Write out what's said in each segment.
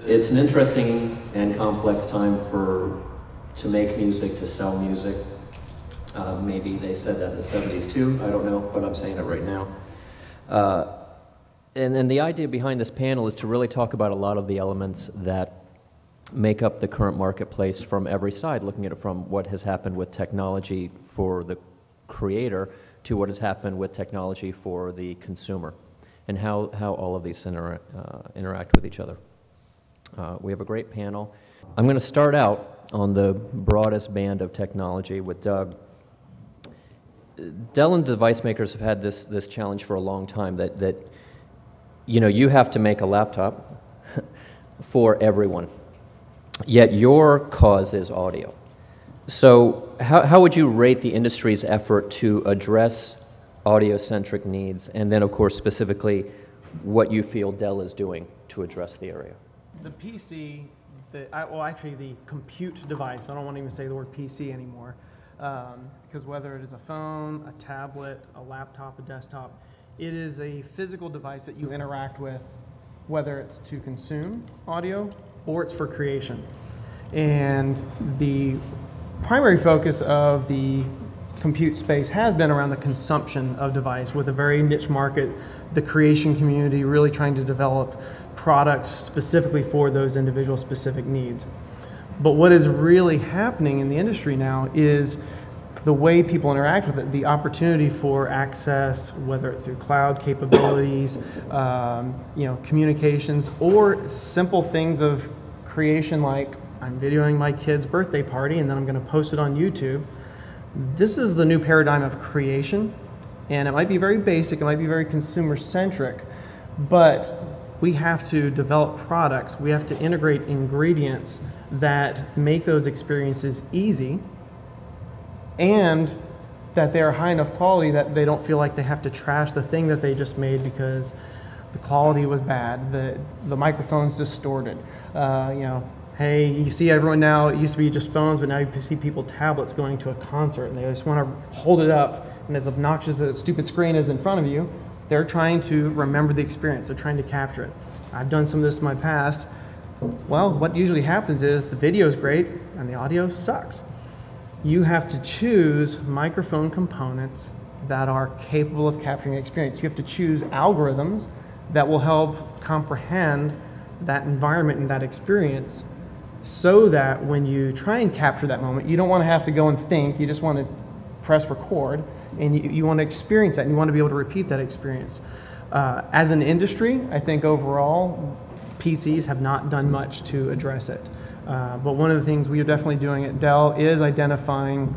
It's an interesting and complex time to make music, to sell music. Maybe they said that in the 70s too, I don't know, but I'm saying it right now. And the idea behind this panel is to really talk about a lot of the elements that make up the current marketplace from every side, looking at it from what has happened with technology for the creator to what has happened with technology for the consumer, and how all of these interact with each other. We have a great panel. I'm going to start out on the broadest band of technology with Doug. Dell and device makers have had this challenge for a long time that you know, you have to make a laptop for everyone, yet your cause is audio. So how would you rate the industry's effort to address audio-centric needs, and then of course specifically what you feel Dell is doing to address the area? The PC, well actually the compute device, I don't want to even say the word PC anymore, because whether it is a phone, a tablet, a laptop, a desktop, it is a physical device that you interact with, whether it's to consume audio or it's for creation. And the primary focus of the compute space has been around the consumption of device, with a very niche market, the creation community really trying to develop products specifically for those individual specific needs. But what is really happening in the industry now is the way people interact with it, the opportunity for access, whether it's through cloud capabilities, you know, communications, or simple things of creation like I'm videoing my kid's birthday party and then I'm going to post it on YouTube. This is the new paradigm of creation, and it might be very basic, it might be very consumer centric, but we have to develop products, we have to integrate ingredients that make those experiences easy, and that they are high enough quality that they don't feel like they have to trash the thing that they just made because the quality was bad, the microphone's distorted. You know, hey, you see everyone now, it used to be just phones, but now you see people tablets going to a concert and they just want to hold it up, and as obnoxious as that stupid screen is in front of you, they're trying to remember the experience, they're trying to capture it. I've done some of this in my past. Well, what usually happens is the video is great and the audio sucks. You have to choose microphone components that are capable of capturing the experience. You have to choose algorithms that will help comprehend that environment and that experience, so that when you try and capture that moment, you don't want to have to go and think, you just want to press record, and you want to experience that, and you want to be able to repeat that experience. As an industry, I think overall, PCs have not done much to address it. But one of the things we are definitely doing at Dell is identifying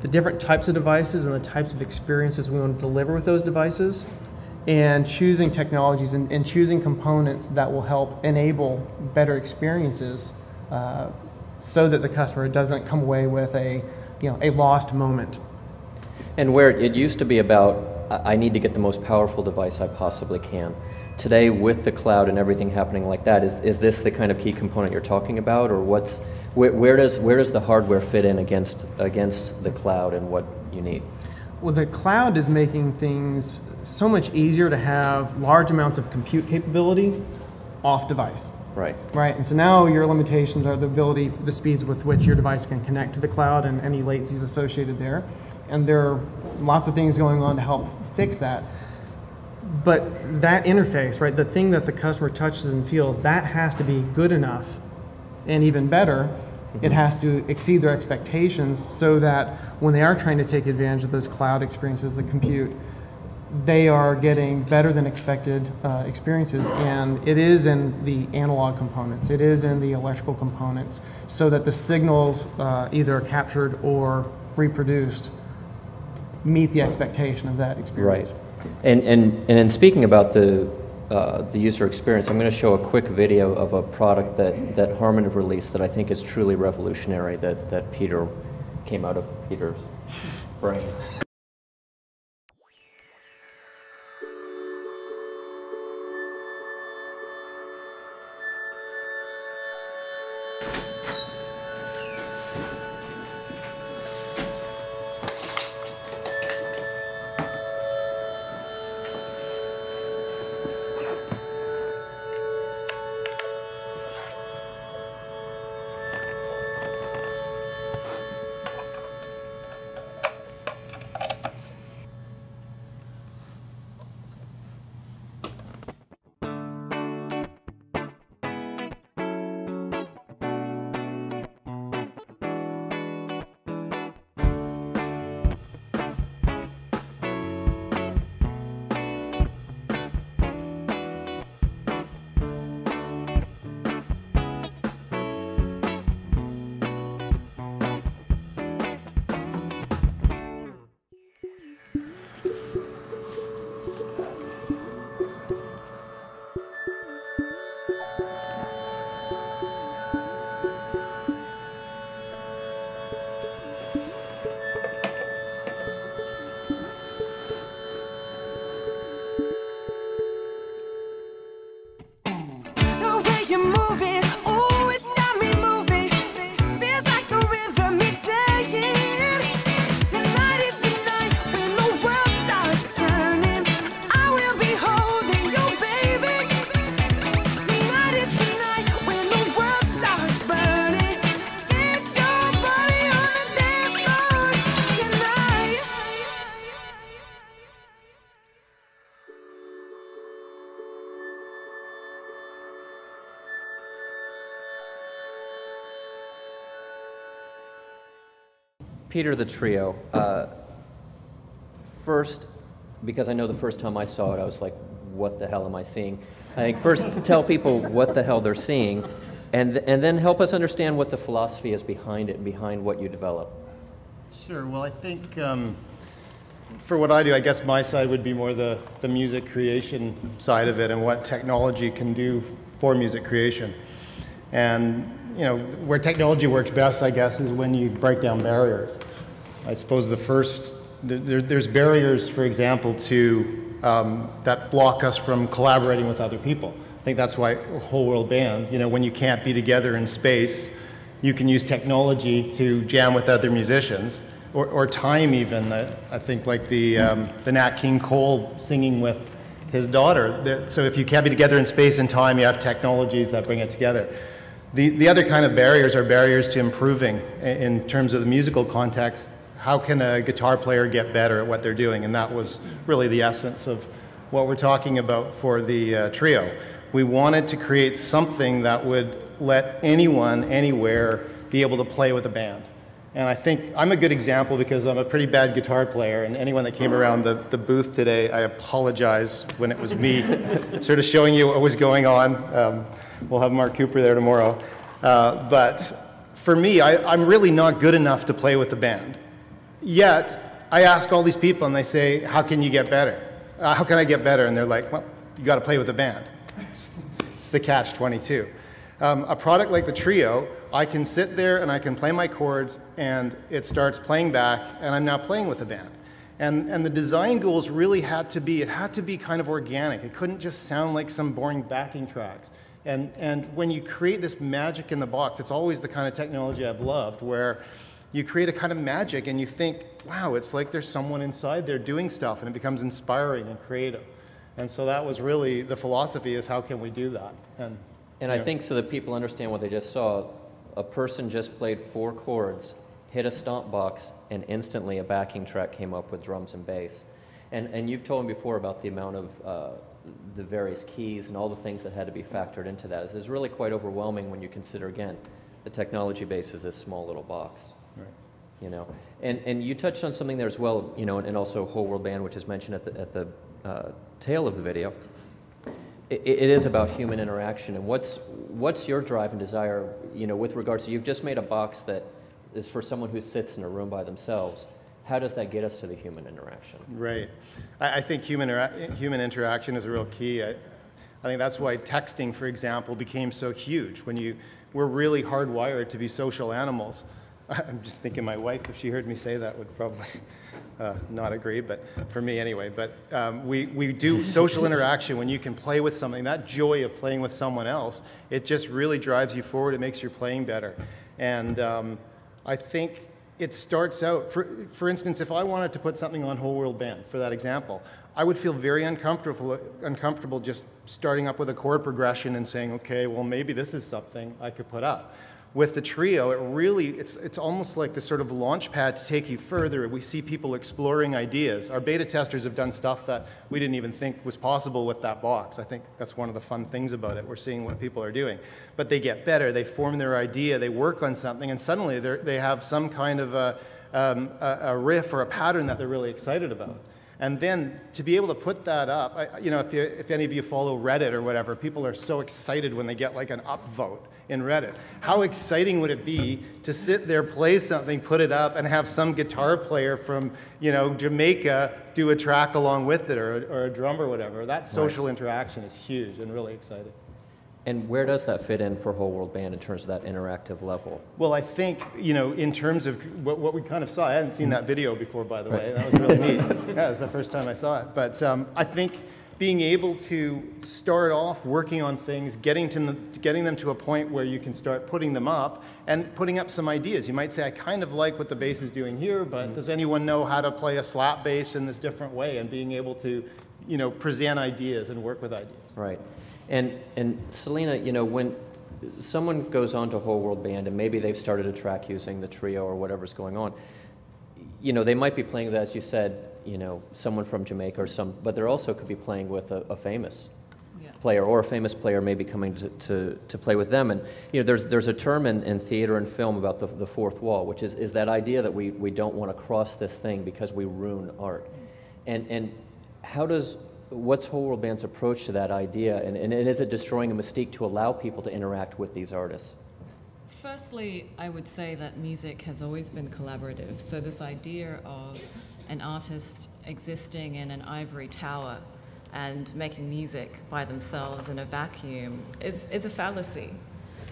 the different types of devices and the types of experiences we want to deliver with those devices, and choosing technologies and choosing components that will help enable better experiences, so that the customer doesn't come away with a lost moment. And where it used to be about, I need to get the most powerful device I possibly can. Today, with the cloud and everything happening like that, is this the kind of key component you're talking about, or where does the hardware fit in against the cloud and what you need? Well, the cloud is making things so much easier to have large amounts of compute capability off device. Right. Right, and so now your limitations are the speeds with which your device can connect to the cloud and any latencies associated there. And there are lots of things going on to help fix that. But that interface, right, the thing that the customer touches and feels, that has to be good enough, and even better, it has to exceed their expectations, so that when they are trying to take advantage of those cloud experiences, the compute, they are getting better than expected experiences. And it is in the analog components, it is in the electrical components, so that the signals either are captured or reproduced meet the expectation of that experience. Right. And in speaking about the user experience, I'm going to show a quick video of a product that HARMAN have released that I think is truly revolutionary, that Peter came out of Peter's brain. Peter, the trio. First, because I know the first time I saw it, I was like, what the hell am I seeing? I think first tell people what the hell they're seeing, and then help us understand what the philosophy is behind it and behind what you develop. Sure. Well, I think for what I do, I guess my side would be more the music creation side of it and what technology can do for music creation. And you know, where technology works best, I guess, is when you break down barriers. I suppose the first, there's barriers, for example, to that block us from collaborating with other people. I think that's why WholeWorldBand, you know, when you can't be together in space, you can use technology to jam with other musicians, or time even. I think like the Nat King Cole singing with his daughter. So if you can't be together in space and time, you have technologies that bring it together. The other kind of barriers are barriers to improving in terms of the musical context. How can a guitar player get better at what they're doing? And that was really the essence of what we're talking about for the trio. We wanted to create something that would let anyone, anywhere, be able to play with a band. And I think I'm a good example because I'm a pretty bad guitar player, and anyone that came around the booth today, I apologize when it was me sort of showing you what was going on. We'll have Mark Cooper there tomorrow. But for me, I'm really not good enough to play with the band. Yet, I ask all these people and they say, how can you get better? How can I get better? And they're like, well, you got to play with the band. It's the catch-22. A product like the Trio, I can sit there and I can play my chords and it starts playing back and I'm now playing with the band. And the design goals really had to be, it had to be kind of organic. It couldn't just sound like some boring backing tracks. And when you create this magic in the box, it's always the kind of technology I've loved, where you create a kind of magic and you think, wow, it's like there's someone inside there doing stuff, and it becomes inspiring and creative. And so that was really the philosophy, is how can we do that? And I think so that people understand what they just saw, a person just played 4 chords, hit a stomp box, and instantly a backing track came up with drums and bass. And you've told me before about the amount of the various keys and all the things that had to be factored into that. It's really quite overwhelming when you consider, again, the technology base is this small little box. Right. You know, and you touched on something there as well, you know, and also WholeWorldBand, which is mentioned at the tail of the video. It is about human interaction, and what's your drive and desire, you know, with regards to, you've just made a box that is for someone who sits in a room by themselves. How does that get us to the human interaction? Right. I think human interaction is a real key. I think that's why texting, for example, became so huge. When we're really hardwired to be social animals. I'm just thinking my wife, if she heard me say that, would probably not agree, but for me anyway. But we do social interaction when you can play with something. That joy of playing with someone else, it just really drives you forward. It makes your playing better. And I think it starts out, for instance, if I wanted to put something on WholeWorldBand, for that example, I would feel very uncomfortable just starting up with a chord progression and saying, okay, well, maybe this is something I could put up. With the Trio, it's almost like this sort of launch pad to take you further. We see people exploring ideas. Our beta testers have done stuff that we didn't even think was possible with that box. I think that's one of the fun things about it. We're seeing what people are doing. But they get better, they form their idea, they work on something, and suddenly they have some kind of a riff or a pattern that they're really excited about. And then to be able to put that up, you know, if any of you follow Reddit or whatever, people are so excited when they get like an upvote in Reddit. How exciting would it be to sit there, play something, put it up, and have some guitar player from, you know, Jamaica do a track along with it, or a drum or whatever. That social interaction is huge and really exciting. And where does that fit in for WholeWorldBand in terms of that interactive level? Well, I think, you know, in terms of what we kind of saw, I hadn't seen that video before, by the way. That was really neat. Yeah, it was the first time I saw it. But I think being able to start off working on things, getting them to a point where you can start putting them up and putting up some ideas. You might say, I kind of like what the bass is doing here, but does anyone know how to play a slap bass in this different way? And being able to, you know, present ideas and work with ideas. Right. And Selena, you know, when someone goes on to WholeWorldBand and maybe they've started a track using the Trio or whatever's going on, you know, they might be playing with, as you said, you know, someone from Jamaica or but they also could be playing with a famous player or a famous player may be coming to play with them. And there's a term in theater and film about the fourth wall, which is that idea that we don't want to cross this thing because we ruin art. And what's Whole World Band's approach to that idea, and is it destroying a mystique to allow people to interact with these artists? Firstly, I would say that music has always been collaborative. So this idea of an artist existing in an ivory tower and making music by themselves in a vacuum is a fallacy.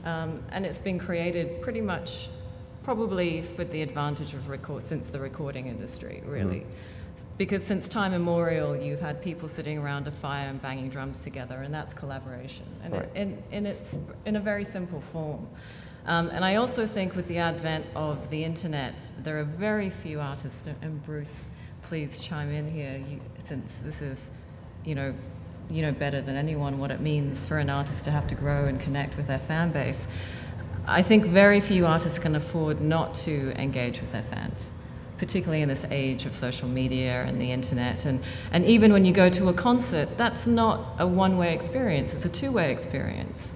And it's been created pretty much probably for the advantage of since the recording industry, really. Because since time immemorial, you've had people sitting around a fire and banging drums together, and that's collaboration, and right. in a very simple form. And I also think with the advent of the internet, there are very few artists, and Bruce, please chime in here, since this is, you know better than anyone what it means for an artist to have to grow and connect with their fan base. I think very few artists can afford not to engage with their fans, particularly in this age of social media and the internet. And even when you go to a concert, that's not a one-way experience, it's a two-way experience.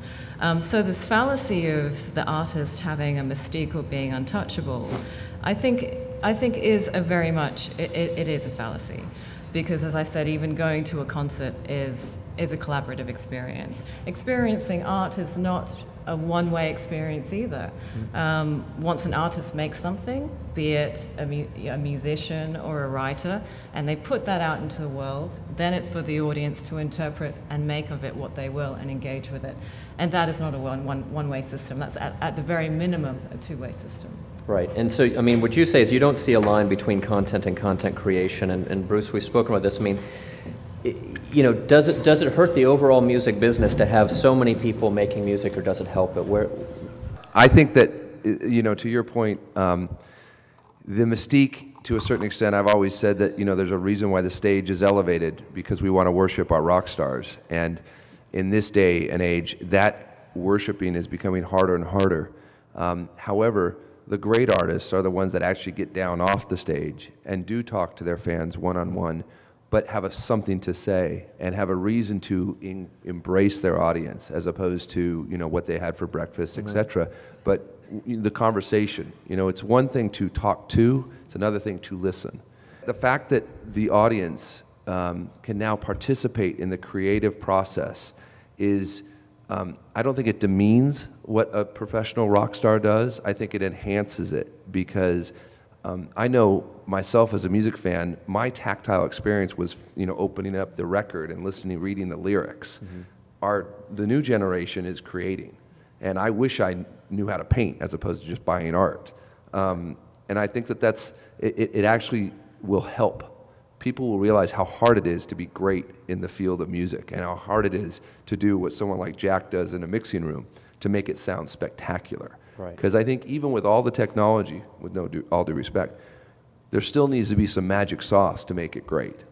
So this fallacy of the artist having a mystique or being untouchable, I think is it is a fallacy. Because as I said, even going to a concert is a collaborative experience. Experiencing art is not a one-way experience either. Once an artist makes something, be it a musician or a writer, and they put that out into the world, then it's for the audience to interpret and make of it what they will and engage with it. And that is not a one-way system. That's at the very minimum a two-way system. Right, and so, I mean, what you say is you don't see a line between content and content creation, and Bruce, we've spoken about this. I mean, does it hurt the overall music business to have so many people making music, or does it help it? I think that, to your point, the mystique, to a certain extent, I've always said that, there's a reason why the stage is elevated, because we want to worship our rock stars. And in this day and age, that worshiping is becoming harder and harder. However, the great artists are the ones that actually get down off the stage and do talk to their fans one-on-one, but have something to say and have a reason to embrace their audience, as opposed to what they had for breakfast, etc. But the conversation, it's one thing to talk to, it's another thing to listen. The fact that the audience can now participate in the creative process is, I don't think it demeans what a professional rock star does. I think it enhances it, because I know myself as a music fan, my tactile experience was, opening up the record and reading the lyrics. The new generation is creating, and I wish I knew how to paint as opposed to just buying art. And I think that it actually will help. People will realize how hard it is to be great in the field of music, and how hard it is to do what someone like Jack does in a mixing room to make it sound spectacular. Right. Because I think even with all the technology, with all due respect, there still needs to be some magic sauce to make it great.